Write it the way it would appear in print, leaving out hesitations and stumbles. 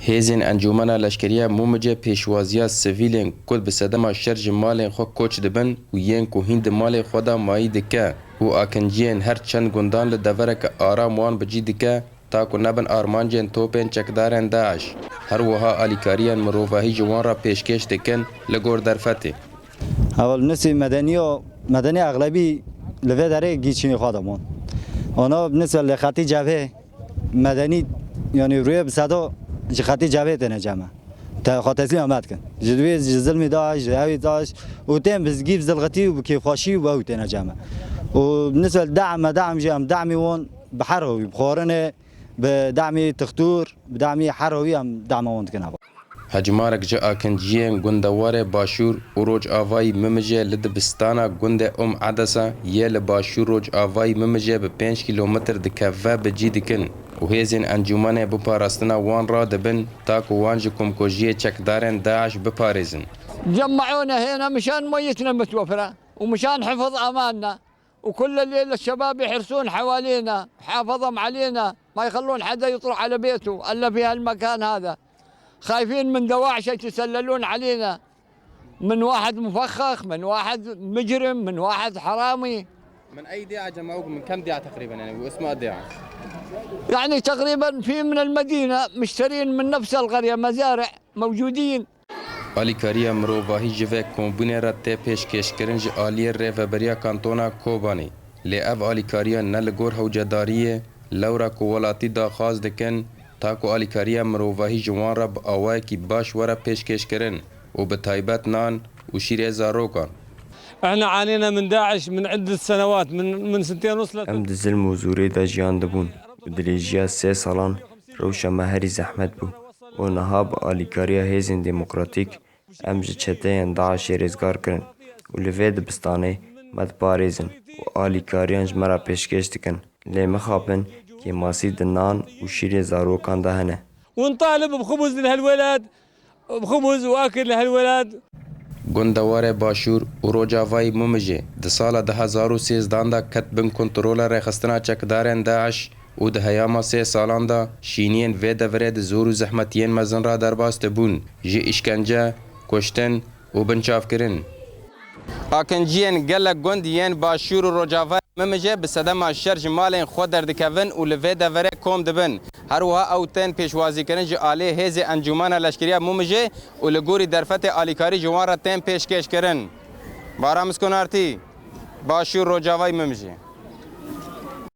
هیزین انجمن لشکریه مومجه پیشوازیا سویلین کد به صدما شرج مالین خو کوچ دبن و ین کو هند مال خدا مایی دکه و آکنجین هر چند گندان لدورک آرام وان بجی دکه تا کو نبن آرمانجین توپین چکدارن داعش هر وها آلیکاریان مروفاهی جوان را پیشکش دکن لگور درفته اول نسی مدنی اغلبی لوی داره گیچینی خودمون اونا بالنسبه لخطی جبهه مدنی یعنی روی بسادا خطی جبهه تنجمه تا خاطری آمد کن جدوی ظلم داعش جهوی داعش و تیم بزگیب زلغتی و بکیفاشی و او تنجمه و بالنسبه دعم جام دعمي وون بحروي بخورنه بدعمي تختور بدعمي حروي ام دعمون كنا هجمارك جا آکنجیین گندوار باشور و روج آوای ممجه لدبستانا گند عدسا یه لباشور روج آوای ممجه به 5 کیلومتر دکوه بجی دکن و هیزین انجمن بپاراستنا وان را دبن تاکو وانج کمکوژی چکدارن داعش بپاريزن جمعونا هنا مشان ميتنا متوفرة ومشان حفظ أماننا وكل الليل الشباب يحرسون حوالينا حافظهم علينا ما يخلون حدا يطلع على بيته إلا في هالمكان هذا خايفين من دواعش يتسللون علينا من واحد مفخخ من واحد مجرم من واحد حرامي من أي داعة جمعوك من كم داعة تقريبا يعني واسمها داعة يعني تقريبا في من المدينة مشترين من نفس القرية مزارع موجودين آلیکاریا مروواهی جوه کمبونه را ته پیشکش کرنج آلیه ریفبریا کانتونا کوبانی لی اف آلیکاریا نلگور هوجداریه لورا کوولاتی دا خواست دکن تا کو آلیکاریا مروواهی جوان را با آوای کی باش ورا پیشکش کرن و به تایبت نان و شیر زاروکان احنا عانينا من داعش من عدة سنوات من سنتين وصلت ام دزلم و زوری دا جیان دبون و دلیجیا 3 سالان روشا مهری زحمت بو و نهاب آلیکاریا هیزن دموکراتیک ام جه چتین داعش رزگار کرن و لوی دبستانه مد پاریزن و آلیکاریان جمرا پیشکش دکن لی مخابن که ماسی دنان و شیر زاروکان دهنه ونطالب بخبز لهالولد بخبز واكل لهالولد گندوار باشور و روجاوای ممجه ده سال 2013 دا کتبن کنترول رخستنا چکدارن داعش و ده هیاما 3 سالان دا شینین و دوره ده زور و زحمتین مزن را درباست بون جه اشکنجه کشتن و بنچاف کرن آکنجین گل گندین باشور و روجاوای ممجه به صدم شرج مالین خود دردکون و لوی دوره کوم دبن هر وها او تن پیشوازی کرن جه آلی هیز انجمن لشکریه ممجه و لگوری درفت آلیکاری جوان را تن پیشکش کرن بارا مسکن آرتی باشور روجاوای ممجه